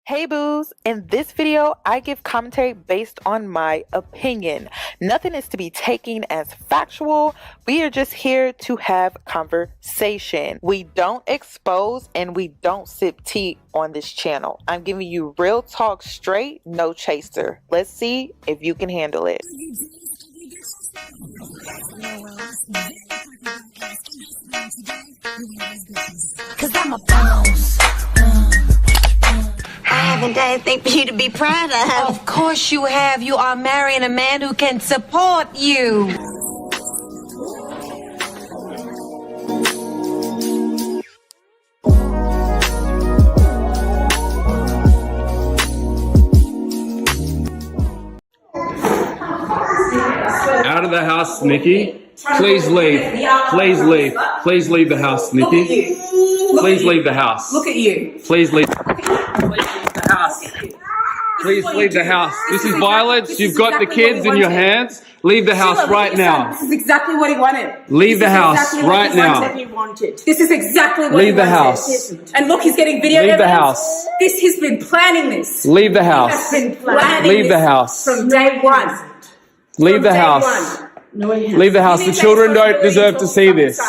Hey boos, in this video I give commentary based on my opinion. Nothing is to be taken as factual. We are just here to have conversation. We don't expose and we don't sip tea on this channel. I'm giving you real talk straight, no chaser. Let's see if you can handle it. Cause I'm a boss. I haven't done anything for you to be proud of. Of course you have. You are marrying a man who can support you. Out of the house, Nikki. Please leave. Please leave. Please leave the house, Nikki. Please leave the house. Look at you. Please leave. Please leave the house. Please leave the house. This is violence. You've got the kids in your hands. Leave the house right now. This is exactly what he wanted. Leave the house right now. This is exactly what he wanted. Leave the house. And look, he's getting video Leave the evidence. house. He's been planning this. Leave the He's house. been planning Leave the this house. from day one. Leave the house. Leave the house. The children don't deserve to see this.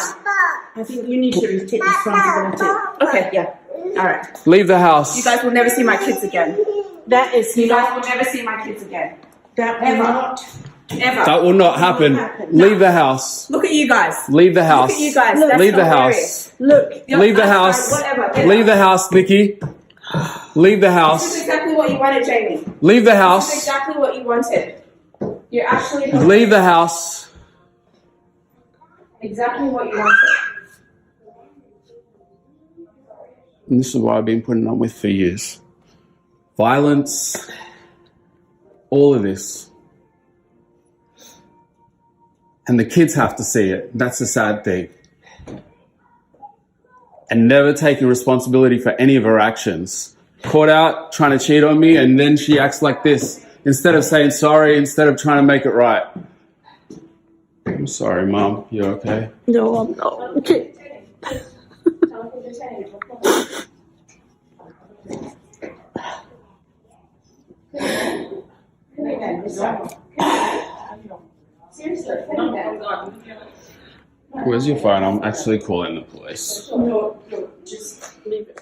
I think you need to take responsibility. Okay, yeah. All right. Leave the house. You guys will never see my kids again. That is You guys not. will never see my kids again. That will Ever. not. Ever. That will not happen. Leave the house. Look at you guys. Leave the house. Look at you guys. That's Leave the hilarious. house. Look. Leave the I'm house. sorry, whatever. Get Leave out. the house, Nikki. Leave the This is house. exactly what you wanted, Jamie. Leave the This is house. exactly what you wanted. You're actually Leave the house. exactly what you wanted. And this is what I've been putting up with for years. Violence. All of this. And the kids have to see it. That's the sad thing. And never taking responsibility for any of her actions. Caught out trying to cheat on me, and then she acts like this. Instead of saying sorry, instead of trying to make it right. I'm sorry, Mom. You okay? No, I'm not. Okay. Where's your phone? I'm actually calling the police.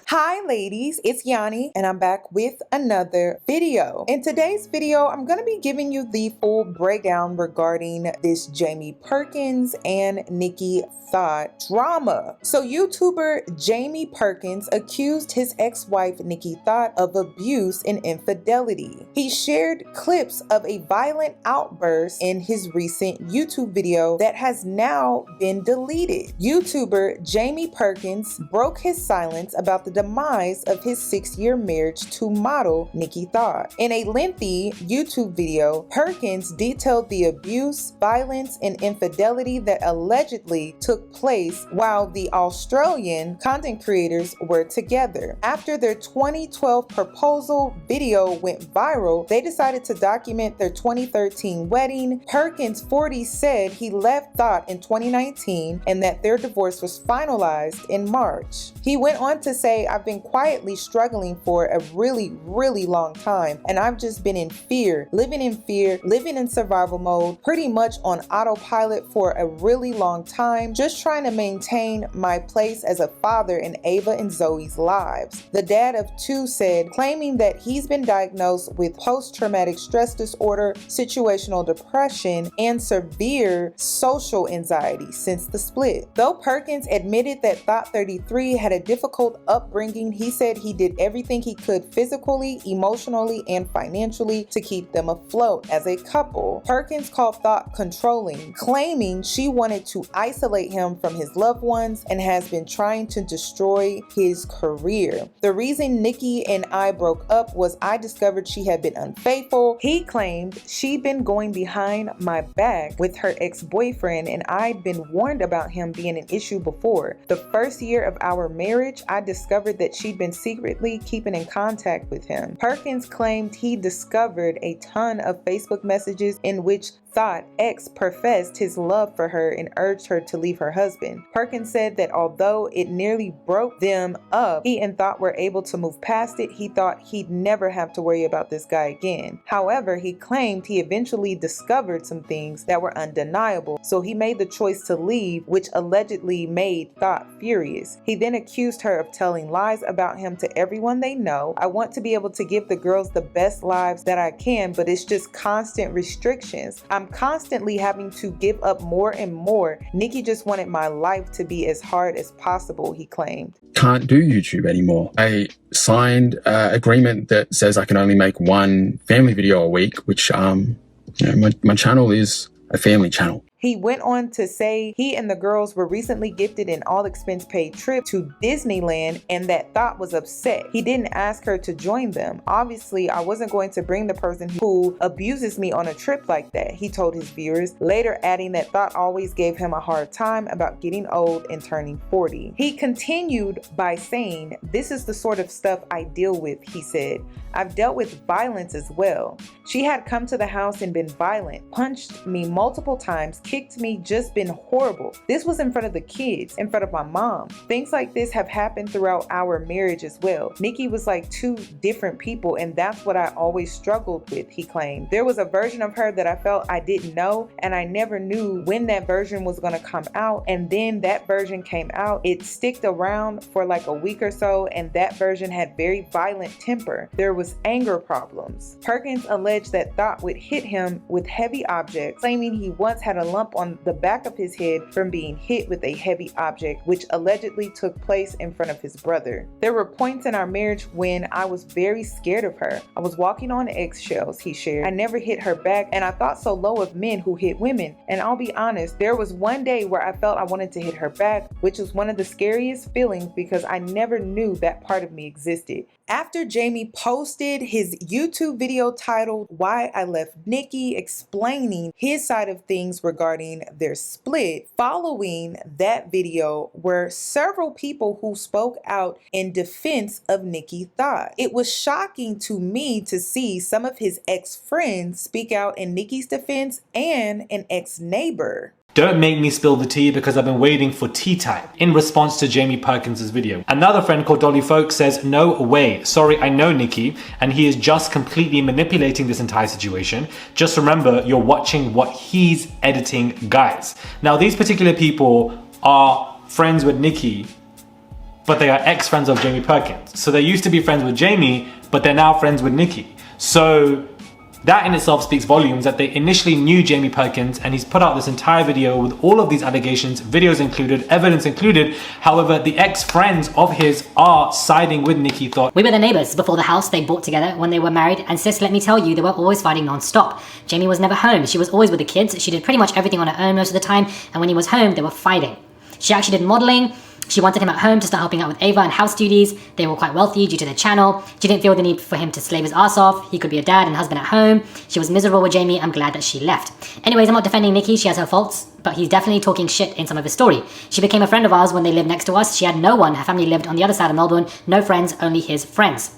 Hi ladies, it's Yanni and I'm back with another video. In today's video, I'm going to be giving you the full breakdown regarding this Jamie Perkins and Nikki Thought drama. So YouTuber Jamie Perkins accused his ex-wife Nikki Thought of abuse and infidelity. He shared clips of a violent outburst in his recent YouTube video that has now been deleted. YouTuber Jamie Perkins broke his silence about the demise of his 6-year marriage to model Nikki Thought. In a lengthy YouTube video, Perkins detailed the abuse, violence, and infidelity that allegedly took place while the Australian content creators were together. After their 2012 proposal video went viral, they decided to document their 2013 wedding. Perkins, 40, said he left Thought in 2019 and that their divorce was finalized in March. He went on to say, "I've been quietly struggling for a really long time, and I've just been in fear, living in survival mode, pretty much on autopilot for a really long time, just trying to maintain my place as a father in Ava and Zoe's lives." The dad of 2 said, claiming that he's been diagnosed with post-traumatic stress disorder, situational depression, and severe social anxiety since the split. Though Perkins admitted that Thought 33 had a difficult upbringing, he said he did everything he could physically, emotionally, and financially to keep them afloat as a couple. Perkins called Thought controlling, claiming she wanted to isolate him from his loved ones and has been trying to destroy his career. The reason Nikki and I broke up was I discovered she had been unfaithful. He claimed she'd been going behind my back with her ex-boyfriend and I'd been warned about him being an issue before. The first year of our marriage, I discovered that she'd been secretly keeping in contact with him. Perkins claimed he discovered a ton of Facebook messages in which Thought ex professed his love for her and urged her to leave her husband. Perkins said that although it nearly broke them up, he and Thought were able to move past it. He thought he'd never have to worry about this guy again. However, he claimed he eventually discovered some things that were undeniable, so he made the choice to leave, which allegedly made Thought furious. He then accused her of telling lies about him to everyone they know. I want to be able to give the girls the best lives that I can, but it's just constant restrictions. I'm constantly having to give up more and more. Nikki just wanted my life to be as hard as possible, he claimed. Can't do YouTube anymore. I signed an agreement that says I can only make one family video a week, which my channel is a family channel. He went on to say he and the girls were recently gifted an all-expense-paid trip to Disneyland and that Thought was upset. He didn't ask her to join them. Obviously, I wasn't going to bring the person who abuses me on a trip like that, he told his viewers, later adding that Thought always gave him a hard time about getting old and turning 40. He continued by saying, "This is the sort of stuff I deal with," he said. "I've dealt with violence as well. She had come to the house and been violent, punched me multiple times, kicked me, just been horrible. This was in front of the kids, in front of my mom. Things like this have happened throughout our marriage as well. Nikki was like two different people, and that's what I always struggled with," he claimed. "There was a version of her that I felt I didn't know, and I never knew when that version was going to come out, and then that version came out. It sticked around for like a week or so, and that version had very violent temper. There was anger problems." Perkins alleged that Thought would hit him with heavy objects, claiming he once had a lump on the back of his head from being hit with a heavy object, which allegedly took place in front of his brother. "There were points in our marriage when I was very scared of her. I was walking on eggshells," he shared. "I never hit her back, and I thought so low of men who hit women. And I'll be honest, there was one day where I felt I wanted to hit her back, which was one of the scariest feelings because I never knew that part of me existed." After Jamie posted his YouTube video titled "Why I Left Nikki," explaining his side of things regarding their split, following that video were several people who spoke out in defense of Nikki Thought. It was shocking to me to see some of his ex-friends speak out in Nikki's defense and an ex-neighbor. "Don't make me spill the tea because I've been waiting for tea time," in response to Jamie Perkins' video. Another friend called Dolly Folk says, "No way, sorry, I know Nikki, and he is just completely manipulating this entire situation. Just remember, you're watching what he's editing, guys." Now, these particular people are friends with Nikki, but they are ex-friends of Jamie Perkins. So they used to be friends with Jamie, but they're now friends with Nikki. So that in itself speaks volumes that they initially knew Jamie Perkins, and he's put out this entire video with all of these allegations, videos included, evidence included. However, the ex-friends of his are siding with Nikki Thought. "We were the neighbors before the house they bought together when they were married, and sis, let me tell you, they were always fighting non-stop. Jamie was never home. She was always with the kids. She did pretty much everything on her own most of the time, and when he was home, they were fighting. She actually did modeling. She wanted him at home to start helping out with Ava and house duties. They were quite wealthy due to their channel. She didn't feel the need for him to slave his ass off. He could be a dad and husband at home. She was miserable with Jamie. I'm glad that she left." Anyways, I'm not defending Nikki. She has her faults, but he's definitely talking shit in some of his story. "She became a friend of ours when they lived next to us. She had no one. Her family lived on the other side of Melbourne. No friends, only his friends.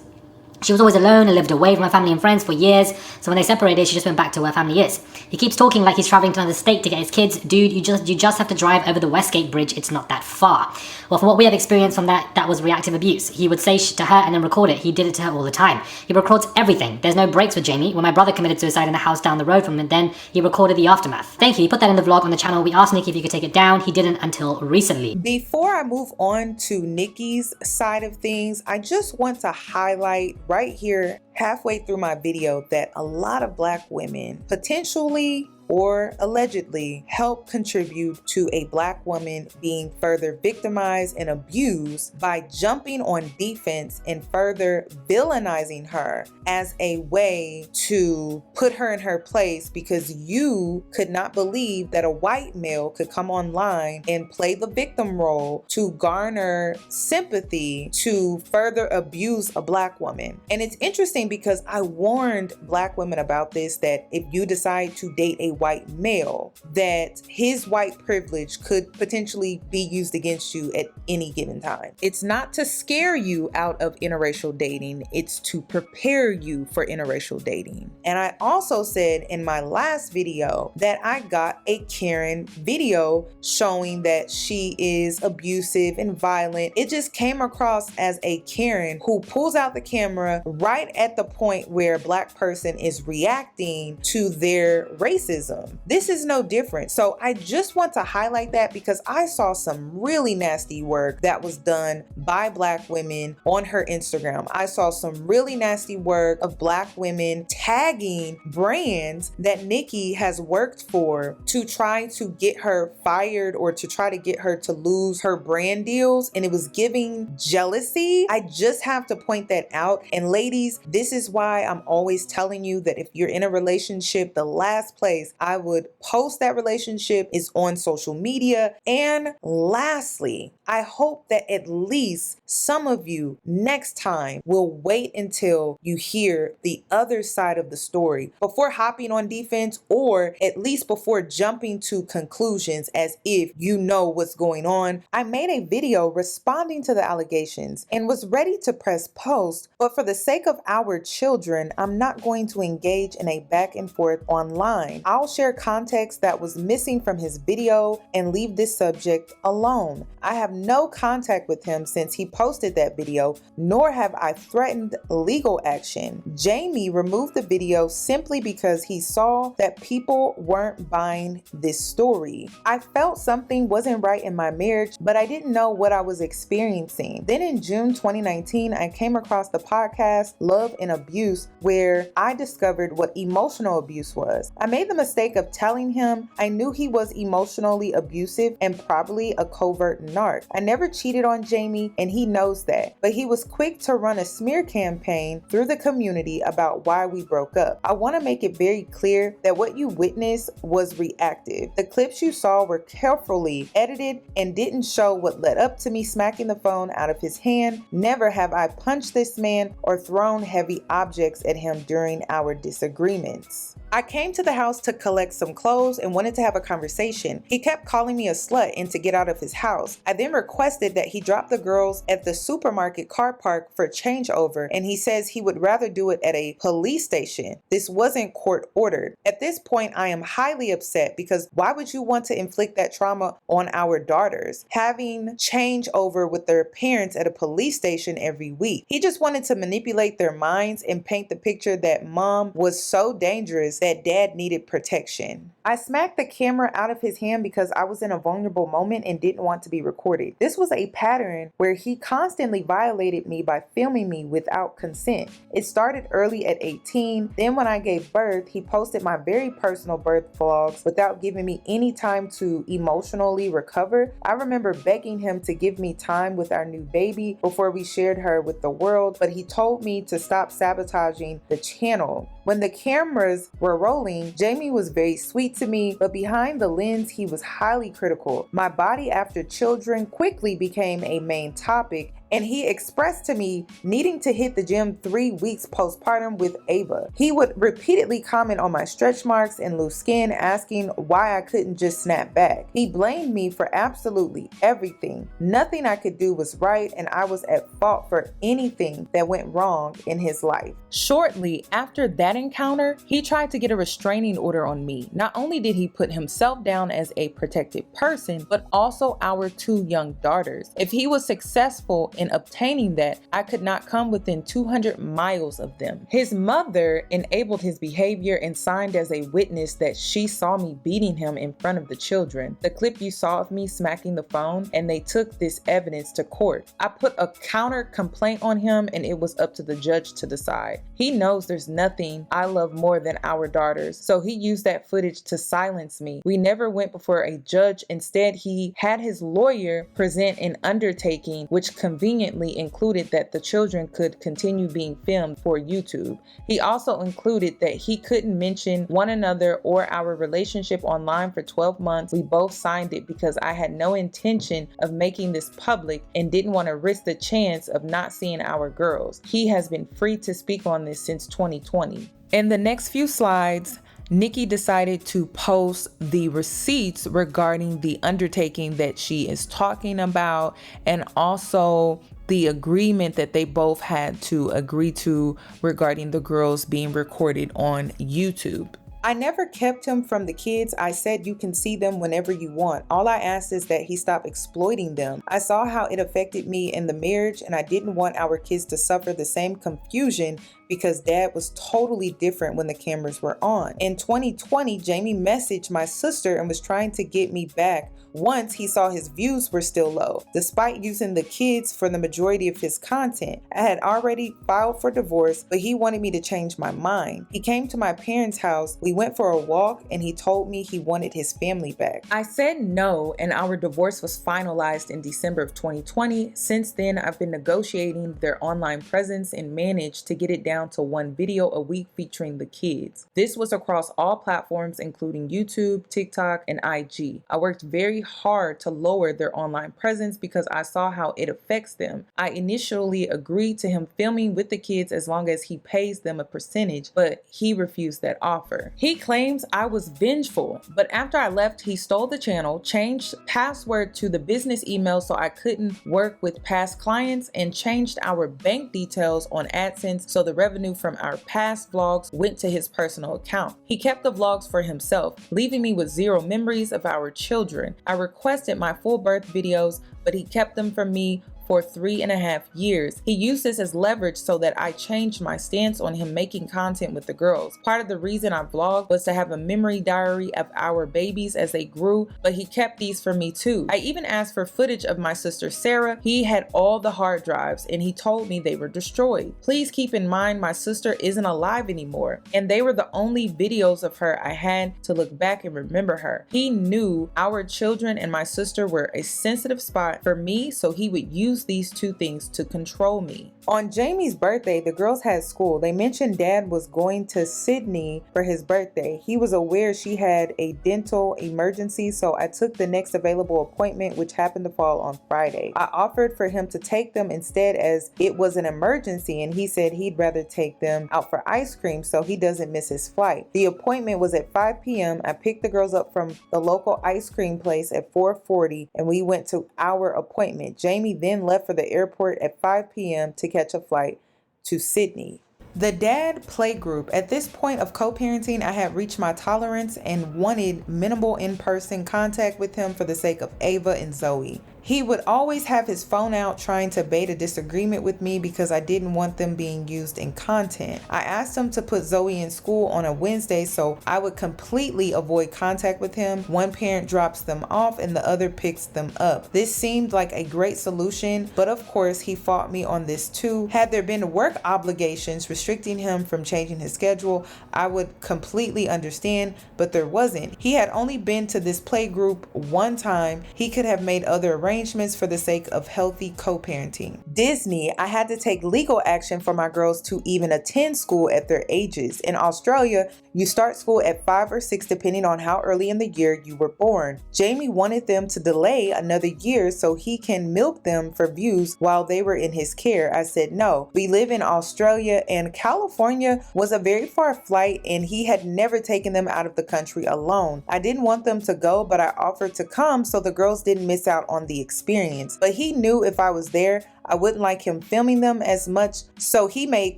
She was always alone and lived away from her family and friends for years, so when they separated, she just went back to where family is. He keeps talking like he's traveling to another state to get his kids. Dude, you just have to drive over the Westgate Bridge. It's not that far." Well, from what we have experienced from that was reactive abuse. He would say to her and then record it. He did it to her all the time. He records everything. There's no breaks with Jamie. When my brother committed suicide in the house down the road from him, then he recorded the aftermath. Thank you. He put that in the vlog on the channel. We asked Nikki if he could take it down. He didn't until recently. Before I move on to Nikki's side of things, I just want to highlight right here halfway through my video that a lot of Black women potentially or allegedly help contribute to a Black woman being further victimized and abused by jumping on defense and further villainizing her as a way to put her in her place, because you could not believe that a white male could come online and play the victim role to garner sympathy to further abuse a Black woman. And it's interesting because I warned Black women about this, that if you decide to date a white male, that his white privilege could potentially be used against you at any given time. It's not to scare you out of interracial dating, it's to prepare you for interracial dating. And I also said in my last video that I got a Karen video showing that she is abusive and violent. It just came across as a Karen who pulls out the camera right at the point where a Black person is reacting to their racism. This is no different. So I just want to highlight that because I saw some really nasty work that was done by Black women on her Instagram. I saw some really nasty work of Black women tagging brands that Nicki has worked for to try to get her fired or to try to get her to lose her brand deals, and it was giving jealousy. I just have to point that out. And ladies, this is why I'm always telling you that if you're in a relationship, the last place I would post that relationship is on social media. And lastly, I hope that at least some of you next time will wait until you hear the other side of the story before hopping on defense, or at least before jumping to conclusions as if you know what's going on. I made a video responding to the allegations and was ready to press post, but for the sake of our children, I'm not going to engage in a back and forth online. I'll share context that was missing from his video and leave this subject alone. I have no contact with him since he posted that video, nor have I threatened legal action. Jamie removed the video simply because he saw that people weren't buying this story. I felt something wasn't right in my marriage, but I didn't know what I was experiencing. Then in June 2019, I came across the podcast Love and Abuse, where I discovered what emotional abuse was. I made the mistake of telling him I knew he was emotionally abusive and probably a covert narc. I never cheated on Jamie, and he knows that, but he was quick to run a smear campaign through the community about why we broke up. I want to make it very clear that what you witnessed was reactive. The clips you saw were carefully edited and didn't show what led up to me smacking the phone out of his hand. Never have I punched this man or thrown heavy objects at him during our disagreements. I came to the house to collect some clothes and wanted to have a conversation. He kept calling me a slut and to get out of his house. I then requested that he drop the girls at the supermarket car park for changeover, and he says he would rather do it at a police station. This wasn't court ordered. At this point, I am highly upset because why would you want to inflict that trauma on our daughters? Having changeover with their parents at a police station every week. He just wanted to manipulate their minds and paint the picture that mom was so dangerous that dad needed protection. I smacked the camera out of his hand because I was in a vulnerable moment and didn't want to be recorded. This was a pattern where he constantly violated me by filming me without consent. It started early at 18. Then when I gave birth, he posted my very personal birth vlogs without giving me any time to emotionally recover. I remember begging him to give me time with our new baby before we shared her with the world, but he told me to stop sabotaging the channel. When the cameras were rolling, Jamie was very sweet to me, but behind the lens, he was highly critical. My body after children quickly became a main topic, and he expressed to me needing to hit the gym 3 weeks postpartum with Ava. He would repeatedly comment on my stretch marks and loose skin, asking why I couldn't just snap back. He blamed me for absolutely everything. Nothing I could do was right, and I was at fault for anything that went wrong in his life. Shortly after that encounter, he tried to get a restraining order on me. Not only did he put himself down as a protected person, but also our 2 young daughters. If he was successful in obtaining that, I could not come within 200 miles of them. His mother enabled his behavior and signed as a witness that she saw me beating him in front of the children. The clip you saw of me smacking the phone, and they took this evidence to court. I put a counter complaint on him, and it was up to the judge to decide. He knows there's nothing I love more than our daughters, so he used that footage to silence me. We never went before a judge. Instead, he had his lawyer present an undertaking which conveniently included that the children could continue being filmed for YouTube. He also included that he couldn't mention one another or our relationship online for 12 months. We both signed it because I had no intention of making this public and didn't want to risk the chance of not seeing our girls. He has been free to speak on this since 2020. In the next few slides, Nikki decided to post the receipts regarding the undertaking that she is talking about, and also the agreement that they both had to agree to regarding the girls being recorded on YouTube. I never kept him from the kids. I said you can see them whenever you want. All I asked is that he stop exploiting them. I saw how it affected me in the marriage, and I didn't want our kids to suffer the same confusion because dad was totally different when the cameras were on. In 2020, Jamie messaged my sister and was trying to get me back once he saw his views were still low, despite using the kids for the majority of his content. I had already filed for divorce, but he wanted me to change my mind. He came to my parents' house, we went for a walk, and he told me he wanted his family back. I said no, and our divorce was finalized in December of 2020. Since then, I've been negotiating their online presence and managed to get it down to one video a week featuring the kids. This was across all platforms, including YouTube, TikTok, and IG. I worked very hard to lower their online presence because I saw how it affects them. I initially agreed to him filming with the kids as long as he pays them a percentage, but he refused that offer. He claims I was vengeful, but after I left, he stole the channel, changed password to the business email so I couldn't work with past clients, and changed our bank details on AdSense so the revenue from our past vlogs went to his personal account. He kept the vlogs for himself, leaving me with zero memories of our children. I requested my full birth videos, but he kept them from me for 3.5 years. He used this as leverage so that I changed my stance on him making content with the girls. Part of the reason I vlogged was to have a memory diary of our babies as they grew, but he kept these for me too. I even asked for footage of my sister Sarah. He had all the hard drives and he told me they were destroyed. Please keep in mind my sister isn't alive anymore, and they were the only videos of her I had to look back and remember her. He knew our children and my sister were a sensitive spot for me, so he would use these two things to control me. On Jamie's birthday, the girls had school. They mentioned dad was going to Sydney for his birthday. He was aware she had a dental emergency, so I took the next available appointment, which happened to fall on Friday. I offered for him to take them instead as it was an emergency, and he said he'd rather take them out for ice cream so he doesn't miss his flight. The appointment was at 5 p.m. I picked the girls up from the local ice cream place at 4:40 and we went to our appointment. Jamie then left for the airport at 5 p.m. to catch a flight to Sydney. The dad playgroup. At this point of co-parenting, I had reached my tolerance and wanted minimal in-person contact with him for the sake of Ava and Zoe. He would always have his phone out trying to bait a disagreement with me because I didn't want them being used in content. I asked him to put Zoe in school on a Wednesday so I would completely avoid contact with him. One parent drops them off and the other picks them up. This seemed like a great solution, but of course he fought me on this too. Had there been work obligations restricting him from changing his schedule, I would completely understand, but there wasn't. He had only been to this play group one time. He could have made other arrangements for the sake of healthy co-parenting. Disney. I had to take legal action for my girls to even attend school at their ages. In Australia, you start school at 5 or 6 depending on how early in the year you were born. Jamie wanted them to delay another year so he can milk them for views while they were in his care. I said no. We live in Australia and California was a very far flight and he had never taken them out of the country alone. I didn't want them to go, but I offered to come so the girls didn't miss out on the experience. But he knew if I was there, I wouldn't like him filming them as much, so he made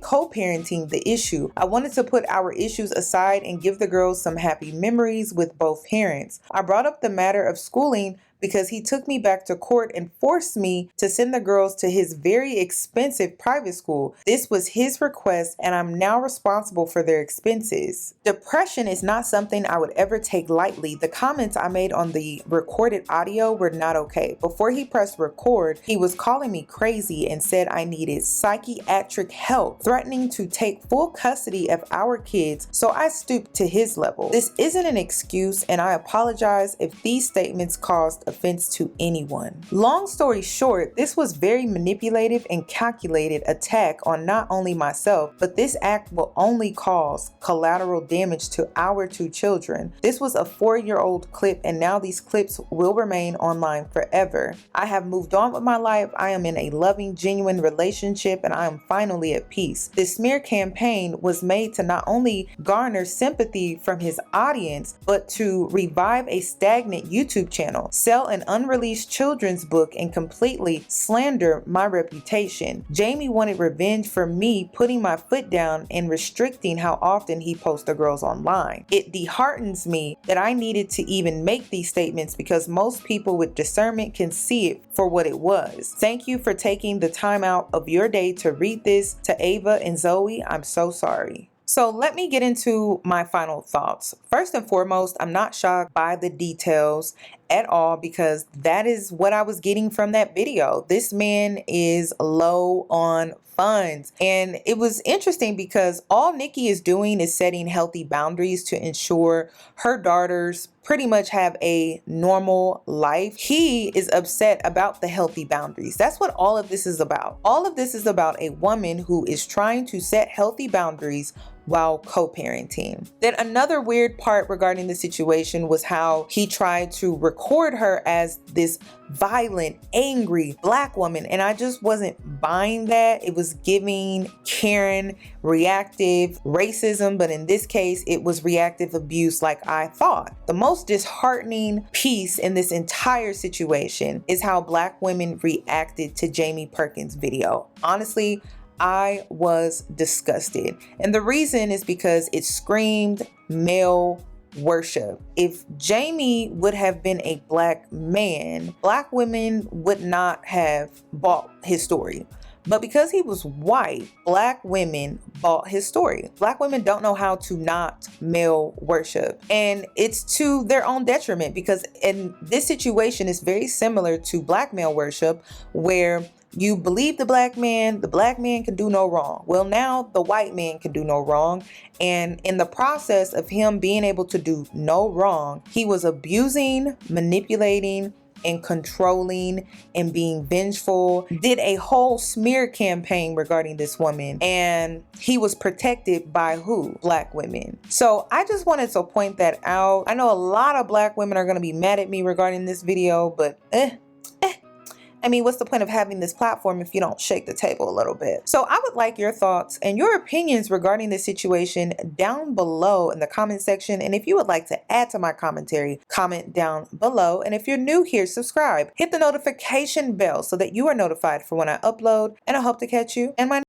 co-parenting the issue. I wanted to put our issues aside and give the girls some happy memories with both parents. I brought up the matter of schooling because he took me back to court and forced me to send the girls to his very expensive private school. This was his request and I'm now responsible for their expenses. Depression is not something I would ever take lightly. The comments I made on the recorded audio were not okay. Before he pressed record, he was calling me crazy and said I needed psychiatric help, threatening to take full custody of our kids, so I stooped to his level. This isn't an excuse and I apologize if these statements caused offense to anyone. Long story short, this was very manipulative and calculated attack on not only myself, but this act will only cause collateral damage to our 2 children. This was a 4-year-old clip, and now these clips will remain online forever. I have moved on with my life. I am in a loving, genuine relationship, and I am finally at peace. This smear campaign was made to not only garner sympathy from his audience, but to revive a stagnant YouTube channel, sell an unreleased children's book, and completely slander my reputation. Jamie wanted revenge for me putting my foot down and restricting how often he posts the girls online. It disheartens me that I needed to even make these statements because most people with discernment can see it for what it was. Thank you for taking the time out of your day to read this. To Ava and Zoe, I'm so sorry. So let me get into my final thoughts. First and foremost, I'm not shocked by the details at all because that is what I was getting from that video. This man is low on funds. And it was interesting because all Nikki is doing is setting healthy boundaries to ensure her daughters pretty much have a normal life. He is upset about the healthy boundaries. That's what all of this is about. All of this is about a woman who is trying to set healthy boundaries while co-parenting. Then another weird part regarding the situation was how he tried to record her as this violent, angry Black woman, and I just wasn't buying that. It was giving Karen reactive racism, but in this case it was reactive abuse like I thought. The most disheartening piece in this entire situation is how Black women reacted to Jamie Perkins' video. Honestly, I was disgusted. And the reason is because it screamed male worship. If Jamie would have been a Black man, Black women would not have bought his story. But because he was white, Black women bought his story. Black women don't know how to not male worship. And it's to their own detriment because in this situation, it's very similar to Black male worship where you believe the Black man can do no wrong. Well, now the white man can do no wrong. And in the process of him being able to do no wrong, he was abusing, manipulating, and controlling and being vengeful, did a whole smear campaign regarding this woman, and he was protected by who? Black women. So I just wanted to point that out. I know a lot of Black women are going to be mad at me regarding this video, but I mean, what's the point of having this platform if you don't shake the table a little bit? So I would like your thoughts and your opinions regarding this situation down below in the comment section. And if you would like to add to my commentary, comment down below. And if you're new here, subscribe. Hit the notification bell so that you are notified for when I upload. And I hope to catch you in my